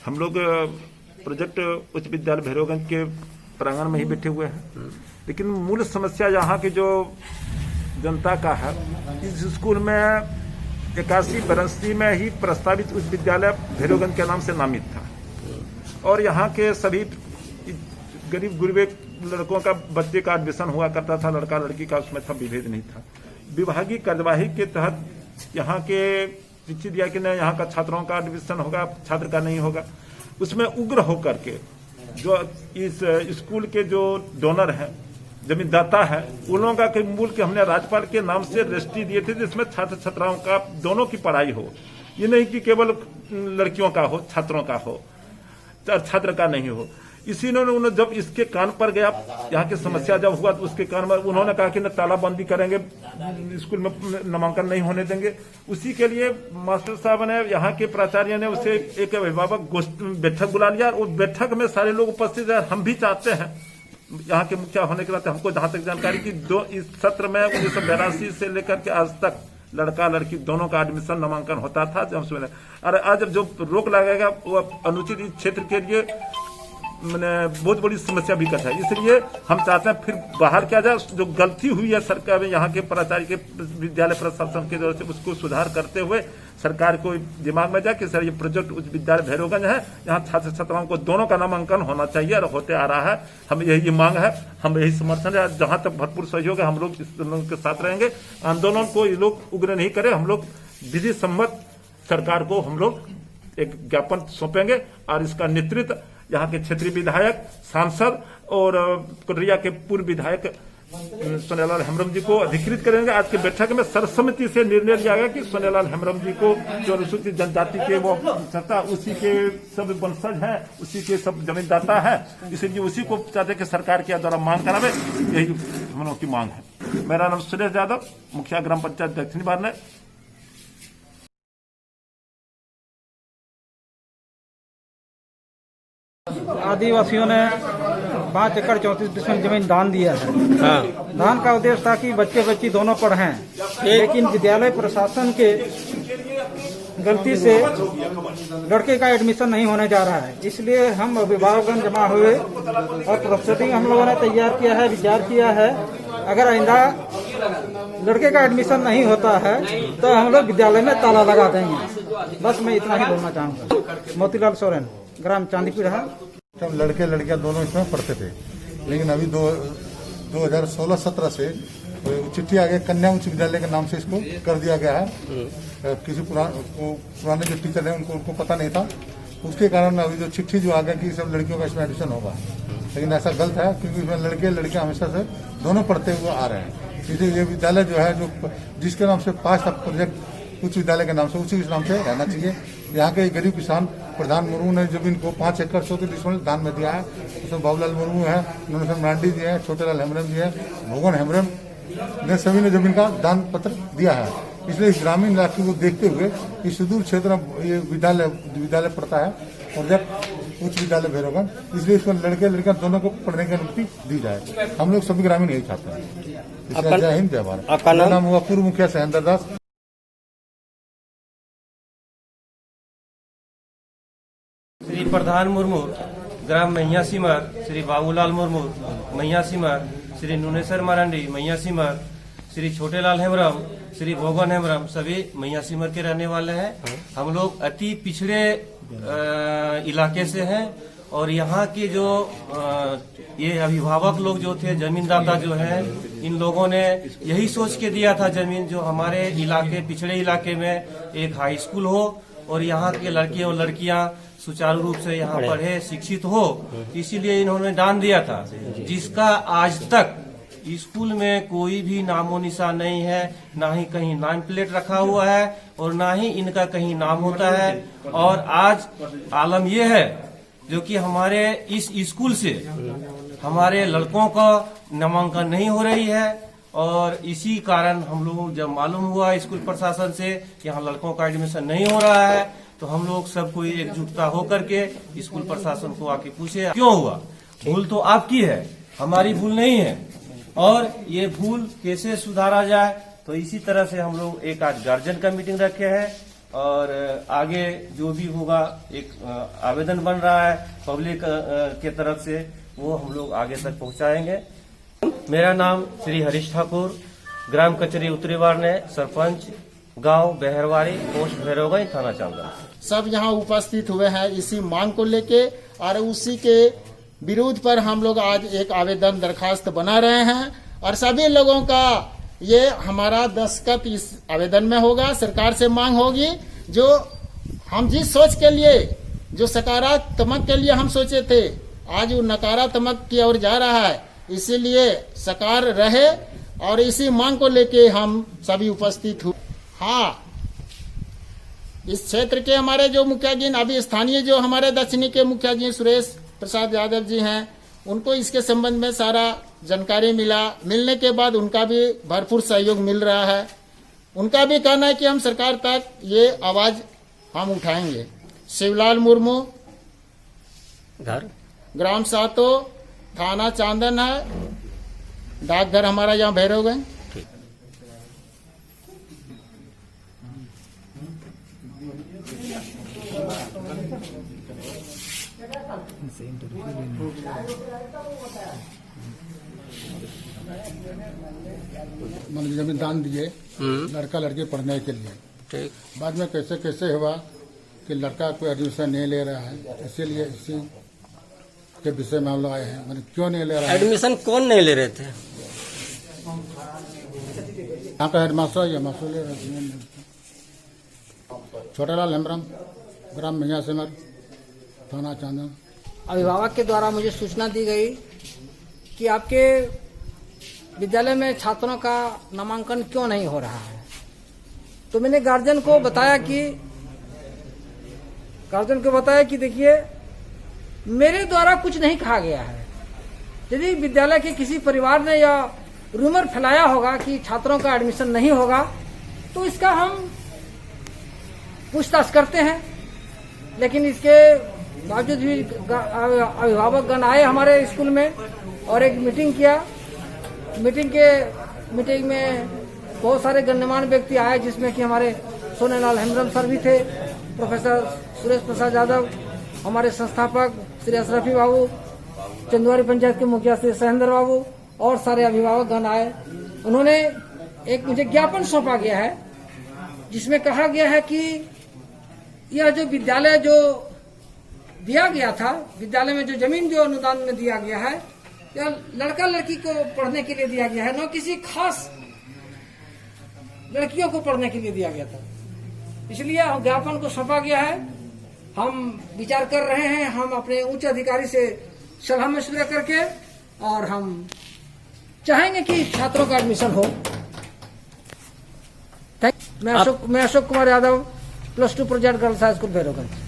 हम लोग प्रोजेक्ट उच्च विद्यालय भैरवगंज के प्रांगण में ही बैठे हुए हैं, लेकिन मूल समस्या यहाँ की जो जनता का है, इस स्कूल में 81-82 में ही प्रस्तावित उच्च विद्यालय भैरवगंज के नाम से नामित था और यहाँ के सभी गरीब गुरबे लड़कों का बच्चे का एडमिशन हुआ करता था, लड़का लड़की का उसमें था विभेद नहीं था। विभागीय कार्यवाही के तहत यहाँ के शिक्षित दिया कि नहीं, यहाँ का छात्रों का एडमिशन होगा, छात्र का नहीं होगा। उसमें उग्र होकर के जो इस स्कूल के जो डोनर हैं, जमीनदाता है, उन लोगों का मूल के हमने राज्यपाल के नाम से रजिस्ट्री दिए थे जिसमें छात्र छात्राओं का दोनों की पढ़ाई हो, ये नहीं कि केवल लड़कियों का हो, छात्रों का हो, छात्र का नहीं हो। इसी ने जब इसके कान पर गया, यहाँ की समस्या जब हुआ तो उसके कान पर उन्होंने कहा कि न तालाबंदी करेंगे, स्कूल में नामांकन नहीं होने देंगे। उसी के लिए मास्टर साहब ने, यहाँ के प्राचार्य ने उसे एक अभिभावक बैठक बुला लिया और बैठक में सारे लोग उपस्थित हैं। हम भी चाहते हैं, यहाँ के मुखिया होने के नाते हमको जहां तक जानकारी की, इस सत्र में 1982 से लेकर के आज तक लड़का लड़की दोनों का एडमिशन नामांकन होता था। जब अरे आज जो रोक लगेगा वो अनुचित इस क्षेत्र के लिए मैंने बहुत बड़ी समस्या भी करता है। इसलिए हम चाहते हैं फिर बाहर किया जाए, जो गलती हुई है सरकार में, यहाँ के प्राचार्य के विद्यालय प्रशासन के द्वारा से उसको सुधार करते हुए सरकार को दिमाग में जाए कि सर ये प्रोजेक्ट उच्च विद्यालय भैरवगंज है, यहाँ छात्र छात्राओं को दोनों का नामांकन होना चाहिए और होते आ रहा है। हम यही मांग है, हम यही समर्थन है। जहां तक भरपूर सहयोग है हम लोग इस के साथ रहेंगे। आंदोलन को ये लोग उग्र नहीं करे, हम लोग विधि सम्मत सरकार को हम लोग एक ज्ञापन सौंपेंगे और इसका नेतृत्व यहाँ के क्षेत्रीय विधायक, सांसद और कोडरिया के पूर्व विधायक सोनेलाल हेम्ब्रम जी को अधिकृत करेंगे। आज की बैठक में सर्वसम्मति से निर्णय लिया गया कि सोनेलाल हेम्ब्रम जी को जो अनुसूचित जनजाति के वो सत्ता, उसी के सब वंशज हैं, उसी के सब जमीनदाता है, इसलिए उसी को चाहते कि सरकार के द्वारा मांग करावे, यही हम लोगों की मांग है। मेरा नाम सुरेश यादव, मुखिया ग्राम पंचायत दक्षिणी बारने। आदिवासियों ने 5 एकड़ 34 डिसमिल जमीन दान दिया है। दान का उद्देश्य था कि बच्चे बच्ची दोनों पढ़ें, लेकिन विद्यालय प्रशासन के गलती से लड़के का एडमिशन नहीं होने जा रहा है। इसलिए हम अभिभावकगण जमा हुए और प्रोसीडिंग हम लोगों ने तैयार किया है, विचार किया है। अगर आइंदा लड़के का एडमिशन नहीं होता है तो हम लोग विद्यालय में ताला लगा देंगे। बस मैं इतना ही बोलना चाहूँगा। मोतीलाल सोरेन, ग्राम चांदीपुरा। तब लड़के लड़कियां दोनों इसमें पढ़ते थे, लेकिन अभी 2016-17 से चिट्ठी आ गई, कन्या उच्च विद्यालय के नाम से इसको कर दिया गया है। किसी पुराने जो टीचर हैं उनको पता नहीं था, उसके कारण अभी जो चिट्ठी जो आ गया कि सब लड़कियों का इसमें एडमिशन होगा, लेकिन ऐसा गलत है क्योंकि इसमें लड़के लड़कियां हमेशा से दोनों पढ़ते हुए आ रहे हैं। इसलिए ये विद्यालय जो है, जो जिसके नाम से पास था प्रोजेक्ट उच्च विद्यालय के नाम से, उसी के नाम से रहना चाहिए। यहाँ के गरीब किसान प्रधान मुर्मू ने जमीन को 5 एकड़ 34 डिसमिल दान में दिया है। उसमें बाबूलाल मुर्मू है, नोनेश्वर मांडी जी है, छोटेलाल हेम्ब्रम जी है, भोगन हेम्ब्रम ने सभी ने जमीन का दान पत्र दिया है। इसलिए इस ग्रामीण इलाके को देखते हुए इस सुदूर क्षेत्र में ये विद्यालय पड़ता है प्रोजेक्ट उच्च विद्यालय भैरवगंज, इसलिए इसमें लड़के लड़कियां दोनों को पढ़ने की अनुमति दी जाए। हम लोग सभी ग्रामीण यही चाहते हैं। जय हिंद, जय भारत। मेरा नाम हुआ पूर्व मुखिया सहेंद्र दास। श्री प्रधान मुर्मू ग्राम मैया सिमर, श्री बाबूलाल मुर्मू मैया सिमर, श्री नुनेश्वर मारंडी मैया सिमर, श्री छोटेलाल हेम्ब्रम, श्री भोगन हेम्ब्रम, सभी मैया सिमर के रहने वाले हैं। हम लोग अति पिछड़े इलाके से हैं और यहाँ के जो ये अभिभावक लोग जो थे, जमीनदाता जो हैं, इन लोगों ने यही सोच के दिया था जमीन, जो हमारे इलाके, पिछड़े इलाके में एक हाई स्कूल हो और यहाँ के लड़के और लड़कियां सुचारू रूप से यहाँ पढ़े, शिक्षित हो, इसीलिए इन्होंने दान दिया था, जिसका आज तक स्कूल में कोई भी नामो निशान नहीं है, ना ही कहीं नाम प्लेट रखा हुआ है और ना ही इनका कहीं नाम होता है। और आज आलम यह है जो कि हमारे इस स्कूल से हमारे लड़कों का नामांकन नहीं हो रही है और इसी कारण हम लोग जब मालूम हुआ स्कूल प्रशासन से कि यहाँ लड़कों का एडमिशन नहीं हो रहा है, तो हम लोग सब कोई एकजुटता होकर के स्कूल प्रशासन को आके पूछे क्यों हुआ। भूल तो आपकी है, हमारी भूल नहीं है, और ये भूल कैसे सुधारा जाए। तो इसी तरह से हम लोग एक आज गार्जियन का मीटिंग रखे हैं और आगे जो भी होगा एक आवेदन बन रहा है पब्लिक के तरफ से, वो हम लोग आगे तक पहुंचाएंगे। मेरा नाम श्री हरीश ठाकुर, ग्राम कचहरी उत्तरी वार्ड ने सरपंच, गांव बहरवाड़ी, पोस्ट भैरवगंज, थाना चांदन। सब यहाँ उपस्थित हुए हैं इसी मांग को लेके, और उसी के विरोध पर हम लोग आज एक आवेदन दरखास्त बना रहे हैं। और सभी लोगों का ये हमारा दस्तखत इस आवेदन में होगा। सरकार से मांग होगी, जो हम जिस सोच के लिए, जो सकारात्मक के लिए हम सोचे थे, आज वो नकारात्मक की ओर जा रहा है। इसीलिए सरकार रहे, और इसी मांग को लेके हम सभी उपस्थित हुए। हाँ, इस क्षेत्र के हमारे जो मुखिया जी, अभी स्थानीय जो हमारे दक्षिणी के मुखिया जी सुरेश प्रसाद यादव जी हैं, उनको इसके संबंध में सारा जानकारी मिलने के बाद उनका भी भरपूर सहयोग मिल रहा है। उनका भी कहना है कि हम सरकार तक ये आवाज हम उठाएंगे। शिवलाल मुर्मू, घर ग्राम सातो, थाना चांदन है, डाकघर हमारा यहाँ भैरवगंज। मतलब जमीन दान दिए लड़का लड़की पढ़ने के लिए। ठीक। बाद में कैसे कैसे हुआ कि लड़का कोई एडमिशन नहीं ले रहा है, इसीलिए इसी के विषय में हम लोग आए हैं। मतलब क्यों नहीं ले रहा है? एडमिशन कौन नहीं ले रहे थे? यहाँ का हेडमास्टर या मास्टर ले रहे थे। छोटालाल हेम्ब्रम, ग्राम मैया सिमर, थाना चांदन। अभिभावक के द्वारा मुझे सूचना दी गई कि आपके विद्यालय में छात्रों का नामांकन क्यों नहीं हो रहा है। तो मैंने गार्जियन को बताया कि देखिए, मेरे द्वारा कुछ नहीं कहा गया है। यदि विद्यालय के किसी परिवार ने या रूमर फैलाया होगा कि छात्रों का एडमिशन नहीं होगा, तो इसका हम पूछताछ करते हैं। लेकिन इसके बावजूद भी अभिभावकगण आए हमारे स्कूल में और एक मीटिंग किया। मीटिंग में बहुत सारे गण्यमान्य व्यक्ति आए, जिसमें कि हमारे सोनेलाल हेम्ब्रम सर भी थे, प्रोफेसर सुरेश प्रसाद यादव, हमारे संस्थापक श्री अशरफी बाबू, चंदवारी पंचायत के मुखिया श्री सहेंद्र बाबू, और सारे अभिभावकगण आए। उन्होंने एक मुझे ज्ञापन सौंपा गया है, जिसमें कहा गया है कि यह जो विद्यालय जो दिया गया था, विद्यालय में जो जमीन जो अनुदान में दिया गया है, यह लड़का लड़की को पढ़ने के लिए दिया गया है, न किसी खास लड़कियों को पढ़ने के लिए दिया गया था। इसलिए ज्ञापन को सौंपा गया है। हम विचार कर रहे हैं, हम अपने उच्च अधिकारी से सलाह मशवरा करके, और हम चाहेंगे कि छात्रों का एडमिशन हो। मैं Ashok Kumar Yadav, +2 project girls high school Bhairavganj.